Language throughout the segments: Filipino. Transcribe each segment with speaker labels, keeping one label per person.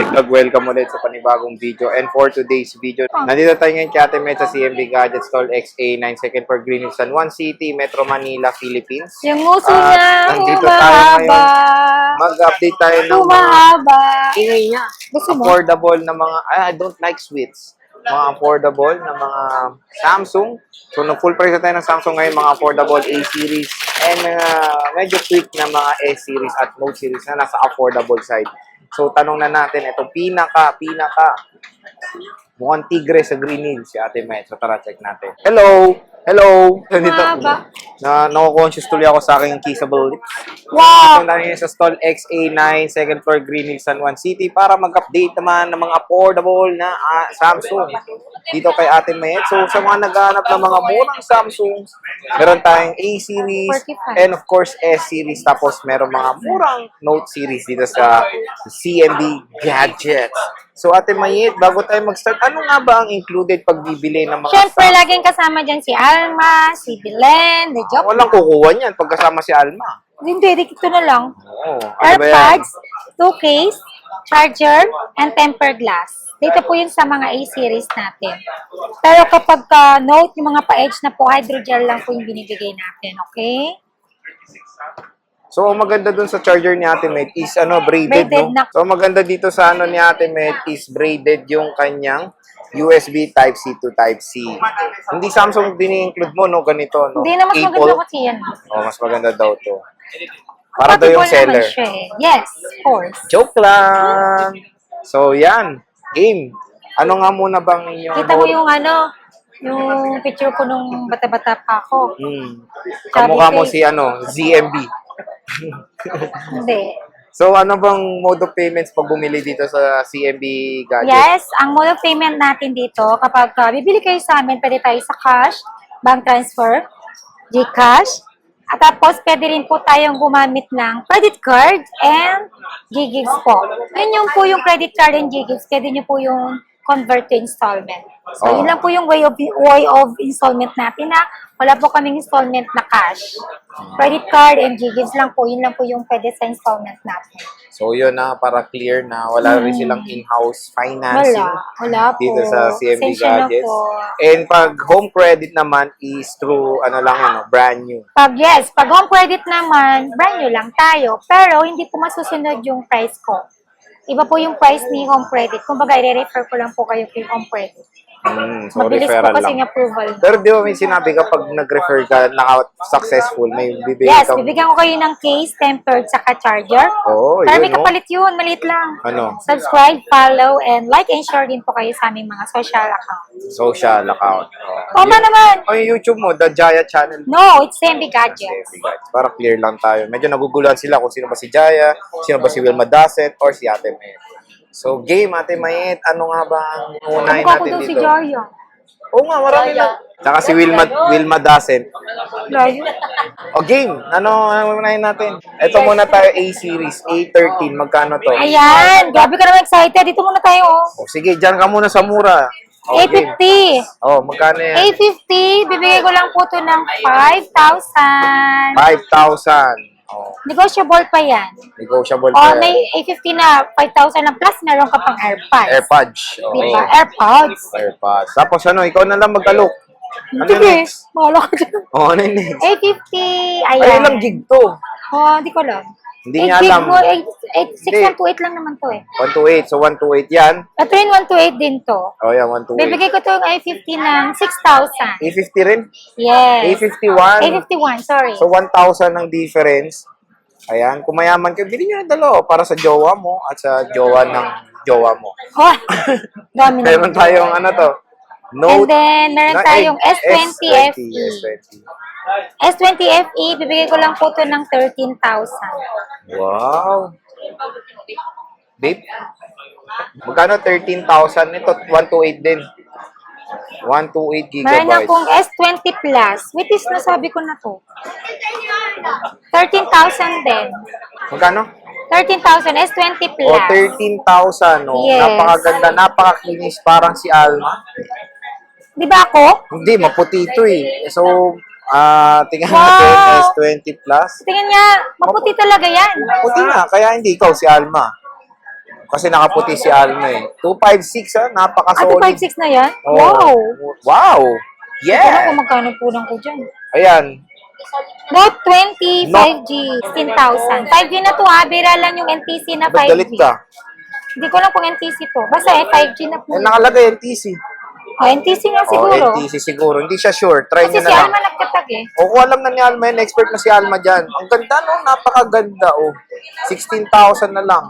Speaker 1: Vlog, welcome ulit sa panibagong video. And for today's video, nandito tayo ngayon kay Ate Met sa CMB Gadget Stall XA9 second floor Greenwich, San Juan City, Metro Manila, Philippines.
Speaker 2: Yung nguso niya,
Speaker 1: nandito tayo
Speaker 2: humahaba.
Speaker 1: ngayon. Mag-update tayo ng mga
Speaker 2: Humahaba. Ingay niya. Gusto mo?
Speaker 1: affordable na mga, I don't like sweets. Mga affordable na mga Samsung. So, full price na tayo ng Samsung ngayon, mga affordable A-series and medyo quick na mga S-series at Note series na nasa affordable side. So, tanong na natin, itong pinaka, mukhang tigre sa Green Hills, si Ate Met. So, tara, check natin. Hello! Nandito. Nako-conscious tuloy ako sa aking kissable lips.
Speaker 2: Wow!
Speaker 1: Ito na rin sa stall XA9, second floor Green Hills, San Juan City para mag-update naman ng mga affordable na Samsung dito kay Ate Met. So, sa mga naghahanap ng mga murang Samsung, meron tayong A-series
Speaker 2: 45.
Speaker 1: and of course S-series. Tapos, meron mga murang Note series dito sa CMB Gadgets. So, Ate Mayet, bago tayo mag-start, ano nga ba ang included pag bibili ng mga
Speaker 2: Siyempre,
Speaker 1: Samsung?
Speaker 2: laging kasama dyan si Alma, si Belen, the job.
Speaker 1: Walang kukuha niyan pagkasama si Alma.
Speaker 2: Hindi, dito na lang.
Speaker 1: Oo. Ano ba yan?
Speaker 2: AirPods, 2 case, charger, and tempered glass. Dito po yun sa mga A-series natin. Pero kapag Note, yung mga pa-edge na po, hydrogel lang po yung binibigay natin, okay?
Speaker 1: So, ang maganda dun sa charger ni Ate Met is braided,
Speaker 2: Braided
Speaker 1: no?
Speaker 2: na.
Speaker 1: So, maganda dito sa ni Ate Met is braided yung kanyang USB Type-C to Type-C. Hindi Samsung din include mo, no? Ganito, no?
Speaker 2: Hindi na mas
Speaker 1: Apple.
Speaker 2: maganda kasi yan.
Speaker 1: Oh, mas maganda daw to. Para daw yung
Speaker 2: Compatible naman
Speaker 1: seller.
Speaker 2: siya eh. Yes, of course.
Speaker 1: Joke lang! So, yan. Game. Ano nga muna bang inyong...
Speaker 2: Kita mo yung yung picture ko nung bata-bata pa ako.
Speaker 1: Kamukha mo
Speaker 2: Sabi
Speaker 1: si ZMB.
Speaker 2: Hindi.
Speaker 1: So, ano bang mode of payments pag bumili dito sa CMB Gadget?
Speaker 2: Yes, ang mode of payment natin dito, kapag bibili kayo sa amin, pwede tayo sa cash, bank transfer, GCash, at tapos pwede rin po tayong gumamit ng credit card and GGigs po. Yun po yung credit card and GGigs, pwede nyo po yung convert to installment. So, yun lang po yung way of installment natin na wala po kaming installment na cash. Credit card and GGigs lang po, yun lang po yung pwede sa installment natin.
Speaker 1: So, yun para clear na wala rin silang in-house financing
Speaker 2: Wala po.
Speaker 1: dito sa CMB
Speaker 2: Pasensya na
Speaker 1: Gadgets.
Speaker 2: po.
Speaker 1: And pag home credit naman is through, brand new.
Speaker 2: Pag home credit naman, brand new lang tayo. Pero hindi po masusunod yung price ko. Iba po yung price ni home credit. Kumbaga, i-refer ko lang po kayo kay home credit.
Speaker 1: So,
Speaker 2: Mabilis po
Speaker 1: referral
Speaker 2: kasi
Speaker 1: lang.
Speaker 2: yung approval.
Speaker 1: Pero di ba may sinabi kapag nag-refer ka, successful, may bibigyan
Speaker 2: Yes,
Speaker 1: kang...
Speaker 2: bibigyan ko kayo ng case, tempered, saka charger.
Speaker 1: Oo,
Speaker 2: Pero
Speaker 1: yun,
Speaker 2: may kapalit yun, maliit lang.
Speaker 1: Ano?
Speaker 2: Subscribe, follow, and like and share din po kayo sa aming mga social account.
Speaker 1: Social account.
Speaker 2: Tama naman!
Speaker 1: O yung YouTube mo, The Jaya Channel.
Speaker 2: No, it's CMB Gadgets.
Speaker 1: CMB Gadgets. Para clear lang tayo. Medyo naguguluhan sila kung sino ba si Jaya, sino ba si Wilma Dasset, or si Ate Mayet. So, game, Ate Mayet, ano nga ba ang unahin
Speaker 2: Kamukha ko
Speaker 1: natin
Speaker 2: daw
Speaker 1: dito?
Speaker 2: si Jaya.
Speaker 1: Oo nga, marami na. Saka si Wilma Dasset.
Speaker 2: Jaya.
Speaker 1: O game, ano ang unahin natin? Ito muna tayo, A-series, A13, magkano to?
Speaker 2: Ayan, grabe ka naman excited. Dito muna tayo, oh.
Speaker 1: O sige, dyan ka muna sa mura. O, game.
Speaker 2: A50.
Speaker 1: O, magkano yan?
Speaker 2: A50, bibigay ko lang po ito ng 5,000.
Speaker 1: 5,000. O,
Speaker 2: Negotiable pa yan.
Speaker 1: negotiable
Speaker 2: O,
Speaker 1: pa yan.
Speaker 2: may A50 na 5,000 na plus, meron ka pang AirPods.
Speaker 1: AirPods. O,
Speaker 2: Diba? AirPods.
Speaker 1: AirPods. Tapos ikaw na lang mag-alok. Ano yung
Speaker 2: Sige,
Speaker 1: next?
Speaker 2: mahala ka dyan.
Speaker 1: O, ano yung next?
Speaker 2: A50,
Speaker 1: Ay,
Speaker 2: ayan.
Speaker 1: ilang gig to?
Speaker 2: O, hindi ko alam.
Speaker 1: Hindi niya alam.
Speaker 2: 6128 lang naman to eh.
Speaker 1: 128. So, 128 yan.
Speaker 2: Ito rin 128 din to.
Speaker 1: O, yan, 128.
Speaker 2: Bibigay ko to yung A50 ng 6,000.
Speaker 1: A50 rin?
Speaker 2: Yes.
Speaker 1: A51.
Speaker 2: A51, sorry.
Speaker 1: So, 1,000 ang difference. Ayan, kung mayaman ka, bilhin nyo na dalawa para sa jowa mo at sa jowa ng jowa mo.
Speaker 2: Oh, dami na.
Speaker 1: Meron tayong Note.
Speaker 2: And then, meron tayong S20 FE.
Speaker 1: S20.
Speaker 2: S20 FE, bibigay ko lang po to ng 13,000.
Speaker 1: Wow. Babe, magkano 13,000? Ito, 128 din. 128 gigabytes.
Speaker 2: Meron akong S20 Plus. Which is, nasabi ko na to. 13,000 din.
Speaker 1: Magkano?
Speaker 2: 13,000, S20 Plus.
Speaker 1: O, 13,000. Oh.
Speaker 2: Yes.
Speaker 1: Napakaganda, napakakinis. Parang si Alma.
Speaker 2: Di ba ako?
Speaker 1: Hindi, maputi ito eh. So, tingnan
Speaker 2: Wow.
Speaker 1: natin, S20 Plus.
Speaker 2: Tingnan niya, maputi talaga yan.
Speaker 1: Maputi nga, kaya hindi ikaw si Alma. Kasi nakaputi si Alma eh. 256 ah,
Speaker 2: Ah,
Speaker 1: napaka-solid.
Speaker 2: 256 na yan?
Speaker 1: Oh.
Speaker 2: Wow!
Speaker 1: Wow!
Speaker 2: Hindi ko alam
Speaker 1: Yeah!
Speaker 2: kung magkano kulang ko dyan.
Speaker 1: Ayan.
Speaker 2: Note 20,
Speaker 1: No.
Speaker 2: 5G, 16,000. 5G na to ha, bira lang yung NTC na
Speaker 1: Ba't
Speaker 2: 5G.
Speaker 1: galit ka?
Speaker 2: Hindi ko alam kung NTC to. Basta 5G na po.
Speaker 1: Eh, nakalagay NTC.
Speaker 2: NTC nga
Speaker 1: Oh,
Speaker 2: siguro.
Speaker 1: NTC siguro. Hindi siya sure. Try
Speaker 2: Kasi
Speaker 1: nyo
Speaker 2: si
Speaker 1: na lang.
Speaker 2: Alma nagkatag eh.
Speaker 1: O, kung alam na ni Alma yun, expert na si Alma dyan. Ang ganda, no? Napakaganda, oh. 16,000 na lang.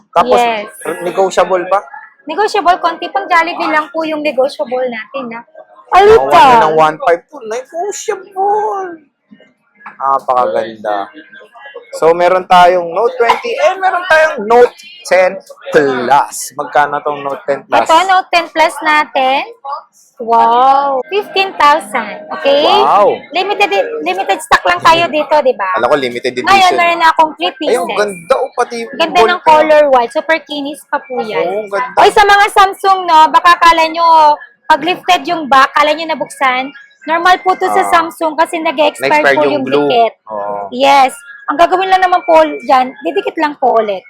Speaker 1: Tapos,
Speaker 2: Yes.
Speaker 1: negotiable pa.
Speaker 2: Negotiable, konti pang Jollibee lang po yung negotiable natin ha.
Speaker 1: Nakuha na
Speaker 2: Alita!
Speaker 1: ng 1.5 po. Negotiable. Napakaganda. So, meron tayong Note 20 and meron tayong Note 10 Plus. Magkano tong Note 10 Plus?
Speaker 2: Ito, Note 10 Plus natin. Wow! 15,000. Okay?
Speaker 1: Wow.
Speaker 2: Limited stock lang tayo dito, di ba?
Speaker 1: Alam ko, limited edition.
Speaker 2: Ngayon, meron na akong 3 pieces.
Speaker 1: Ay, ang ganda. Oh, pati yung
Speaker 2: Ganda ng
Speaker 1: ballpen.
Speaker 2: color white. Super kinis pa po yan.
Speaker 1: Oo, ganda.
Speaker 2: Oy, sa mga Samsung, no, baka kala nyo, pag lifted yung back, kala nyo nabuksan. Normal po to sa Samsung kasi nag-expire
Speaker 1: Na-expire
Speaker 2: po
Speaker 1: yung
Speaker 2: yung
Speaker 1: blue.
Speaker 2: dikit.
Speaker 1: Oo.
Speaker 2: Yes. Ang gagawin lang naman po dyan, didikit lang po ulit.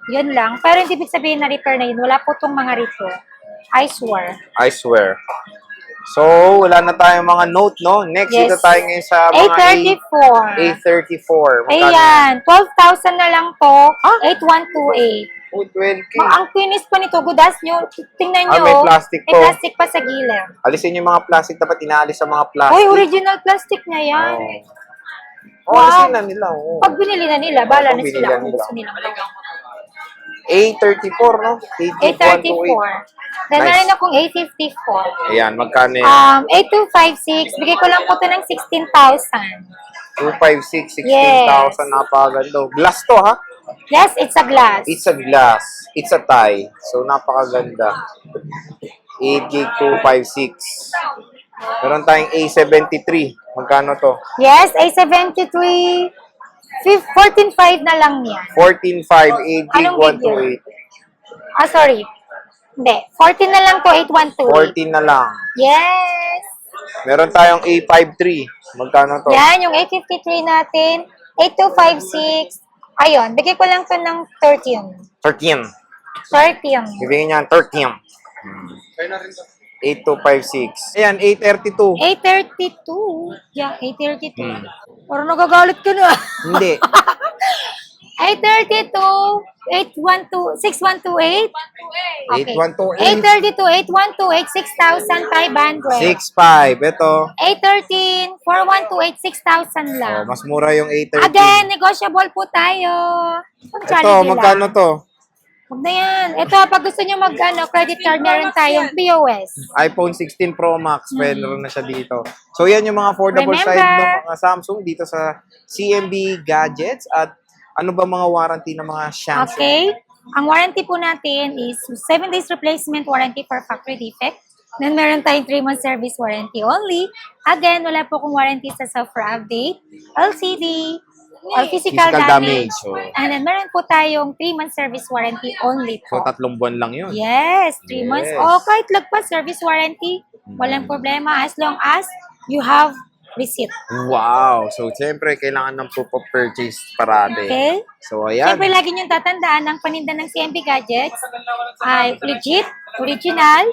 Speaker 2: Yun lang. Pero hindi ibig sabihin na repair na yun. Wala po tong mga rito. I swear.
Speaker 1: I swear. So, wala na tayong mga Note, no? Next,
Speaker 2: Yes.
Speaker 1: dito tayo ngayon sa mga
Speaker 2: A34.
Speaker 1: A34. Magkano?
Speaker 2: Ayan. 12,000 na lang to. 8128.
Speaker 1: Oh, 12K.
Speaker 2: Ang kinis pa nito, gudas nyo. Tingnan nyo.
Speaker 1: may plastic
Speaker 2: May
Speaker 1: po.
Speaker 2: plastic pa sa gilid.
Speaker 1: Alisin yung mga plastic. Dapat inaalis sa mga plastic.
Speaker 2: Uy, original plastic na yan.
Speaker 1: Oh,
Speaker 2: Wow.
Speaker 1: alisin na nila. Oh.
Speaker 2: Pag binili na nila, bala
Speaker 1: Pag
Speaker 2: na
Speaker 1: binili
Speaker 2: sila
Speaker 1: na
Speaker 2: kung
Speaker 1: nila.
Speaker 2: gusto nilang gawin.
Speaker 1: A34, no?
Speaker 2: A34. Then
Speaker 1: Nice.
Speaker 2: meron akong A54.
Speaker 1: Ayan, magkano yan?
Speaker 2: A256. Bigay ko lang po ito ng 16,000.
Speaker 1: 256, 16,000.
Speaker 2: Yes.
Speaker 1: Napakaganda. Glass to, ha?
Speaker 2: Yes, it's a glass.
Speaker 1: It's a glass. It's a tie. So, napakaganda. 8 gig 256. Meron tayong A73. Magkano to?
Speaker 2: Yes, A73. 14.5 na lang yan.
Speaker 1: 14.5, 8 gig
Speaker 2: Anong video?
Speaker 1: 128.
Speaker 2: Sorry. Hindi. 14 na lang to, 812.
Speaker 1: 14 na lang.
Speaker 2: Yes.
Speaker 1: Meron tayong A53. Magkano to?
Speaker 2: Yan, yung A53 natin. 8256. Ayun, bigay ko lang to ng 13.
Speaker 1: 13.
Speaker 2: 13.
Speaker 1: Ibigay niya 13. 8256. Ayan, 832.
Speaker 2: A32. Yeah, A32. Parang nagagalit ka na.
Speaker 1: Hindi.
Speaker 2: A32. 812. 6128.
Speaker 1: 8128.
Speaker 2: A32. 8128. 6,500.
Speaker 1: 65. Ito.
Speaker 2: A13. 4128. 6,000 lang.
Speaker 1: Oh, mas mura yung A13.
Speaker 2: Again, negotiable po tayo.
Speaker 1: Ito, magkano to?
Speaker 2: Huwag na yan. Ito, pag gusto nyo credit card, meron tayong POS.
Speaker 1: iPhone 16 Pro Max. Meron na siya dito. So, yan yung mga affordable
Speaker 2: Remember.
Speaker 1: side ng mga Samsung dito sa CMB Gadgets. At ano ba mga warranty ng mga Samsung?
Speaker 2: Okay? Ang warranty po natin is 7 days replacement warranty for factory defect. Then, meron tayong 3-month service warranty only. Again, wala po kong warranty sa software update, LCD, or physical damage.
Speaker 1: So,
Speaker 2: And then, meron po tayong 3-month service warranty only
Speaker 1: so,
Speaker 2: po.
Speaker 1: 3 buwan lang yun.
Speaker 2: Yes, 3 months.
Speaker 1: Yes.
Speaker 2: O kahit lagpas service warranty, walang problema as long as you have receipt.
Speaker 1: Wow! So, siyempre, kailangan ng proof of purchase parate.
Speaker 2: Okay?
Speaker 1: So, ayan.
Speaker 2: Siyempre, lagi niyong tatandaan ang paninda ng CMB Gadgets ay legit, original.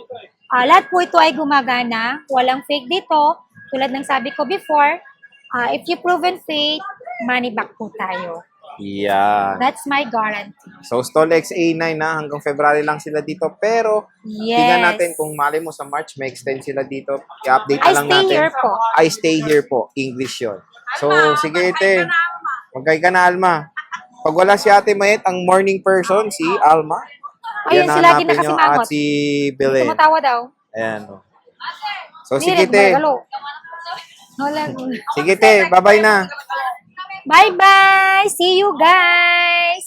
Speaker 2: Lahat po ito ay gumagana. Walang fake dito. Tulad ng sabi ko before, if you proven fake, money back po tayo.
Speaker 1: Yan.
Speaker 2: That's my guarantee.
Speaker 1: So, StollX A9 na. Hanggang February lang sila dito. Pero,
Speaker 2: Yes.
Speaker 1: tingnan natin kung mali mo sa March, may extend sila dito. I-update na
Speaker 2: I
Speaker 1: lang
Speaker 2: stay
Speaker 1: natin.
Speaker 2: here po.
Speaker 1: I stay here po. English yun. So, sige ite. Magkay ka na, Alma. Pag wala si Ate Mayet, ang morning person, si Alma.
Speaker 2: Ayun,
Speaker 1: Yan,
Speaker 2: si lagi
Speaker 1: hanapin nyo.
Speaker 2: nakasimangot.
Speaker 1: At si Belen.
Speaker 2: Tumatawa daw.
Speaker 1: Ayan. oh. So,
Speaker 2: Hindi
Speaker 1: sige
Speaker 2: rin,
Speaker 1: te.
Speaker 2: magalo. Wala.
Speaker 1: Sige te. Bye-bye na.
Speaker 2: Bye-bye! See you guys!